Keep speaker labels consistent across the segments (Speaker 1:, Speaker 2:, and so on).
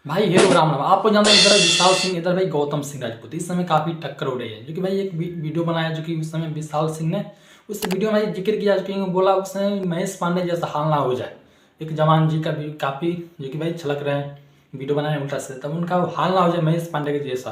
Speaker 1: भाई हेलो राम राम। आपको जानते हैं इधर विशाल सिंह, इधर भाई गौतम सिंह राजपूत। इस समय काफी टक्कर हो रही है, जो कि भाई एक वीडियो बनाया जो कि उस समय विशाल सिंह ने उस वीडियो में जिक्र किया, जो कि बोला उस समय महेश पांडे जैसा हाल ना हो जाए। एक जवान जी का भी काफी जो कि भाई छलक रहे हैं वीडियो बनाए उल्टा से, तब उनका हाल ना हो जाए महेश पांडे के जैसा।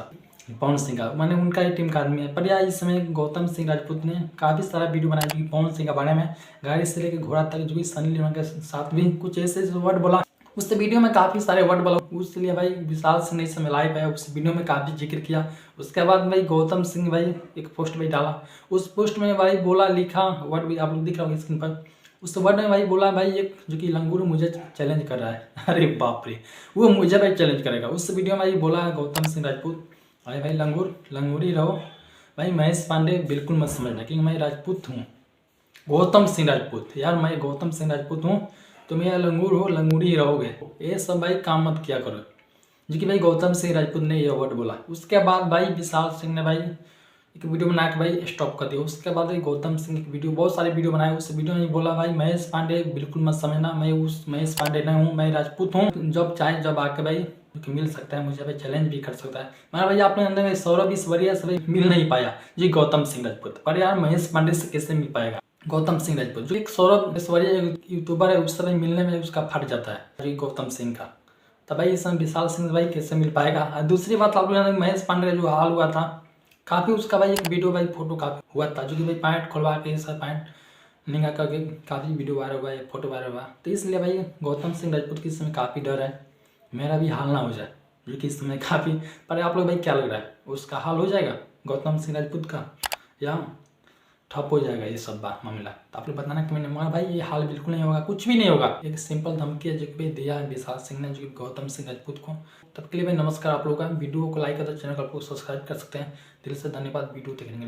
Speaker 1: पवन सिंह का मैंने उनका ही टीम का आदमी है, पर यार इस समय गौतम सिंह राजपूत ने काफी सारा वीडियो बनाया जो कि पवन सिंह के बारे में, गाड़ी से लेकर घोड़ा तक, जो कि सनी लियोन के साथ भी कुछ ऐसे वर्ड बोला। उस वीडियो में काफ़ी सारे वर्ड बोला, उसलिए भाई विशाल सिंह नहीं समय लाइव आया, उस वीडियो में काफ़ी जिक्र किया। उसके बाद भाई गौतम सिंह भाई एक पोस्ट भाई डाला, उस पोस्ट में भाई बोला, लिखा वर्ड भी आप लोग दिख रहा होगा स्क्रीन पर। उस वर्ड में भाई बोला भाई एक जो कि लंगूर मुझे चैलेंज कर रहा है। अरे बाप रे, वो मुझे भाई चैलेंज करेगा। उस वीडियो में भाई बोला गौतम सिंह राजपूत, भाई भाई लंगूर ही रहो भाई, महेश पांडे बिल्कुल मत समझना क्योंकि मैं राजपूत हूँ, गौतम सिंह राजपूत। यार मैं गौतम सिंह राजपूत हूँ, तुम यार लंगूर हो, लंगूरी ही रहोगे। ये सब भाई काम मत किया करो, जो कि भाई गौतम सिंह राजपूत ने ये वर्ड बोला। उसके बाद भाई विशाल सिंह ने भाई एक वीडियो बना के भाई स्टॉप कर दिया। उसके बाद भाई गौतम सिंह एक वीडियो, बहुत सारे वीडियो बनाए, उस वीडियो में बोला भाई महेश पांडे बिल्कुल मत समझना, मैं उस महेश पांडे नहीं हूँ, मैं राजपूत हूँ। जब चाहे जब आके भाई कि मिल सकता है मुझे, भाई चैलेंज भी कर सकता है। मगर भाई आपने अंदर में सौरभ ईश्वरिया से भाई मिल नहीं पाया जी गौतम सिंह राजपूत, पर यार महेश पांडे से कैसे मिल पाएगा गौतम सिंह राजपूत। जो एक सौरभ ईश्वरिया यूट्यूबर है, उस समय मिलने में उसका फट जाता है जी गौतम सिंह का, तब भाई इस समय विशाल सिंह भाई कैसे मिल पाएगा। और दूसरी बात आप लोग महेश पांडे का जो हाल हुआ था, काफ़ी उसका भाई एक वीडियो भाई फोटो काफ़ी हुआ था, जो कि भाई पैंट खुलवा के सब पैंट निंगा करके काफ़ी वीडियो वायरल हुआ है, फोटो वायरल हुआ। तो इसलिए भाई गौतम सिंह राजपूत की इस समय काफ़ी डर है मेरा भी हाल ना हो जाए, जो कि इस समय काफ़ी। पर आप लोग भाई क्या लग रहा है, उसका हाल हो जाएगा गौतम सिंह राजपूत का, या ठप हो जाएगा ये सब बात मामला। तो आप लोग बताना कि मैंने, मगर भाई ये हाल बिल्कुल नहीं होगा, कुछ भी नहीं होगा। एक सिंपल धमकी है जो कि भाई दिया है विशाल सिंह ने, जो कि गौतम सिंह राजपूत को। तब के लिए भाई नमस्कार। आप लोगों का वीडियो को लाइक कर दो, चैनल को आप लोग सब्सक्राइब कर सकते हैं। दिल से धन्यवाद वीडियो देखने के लिए।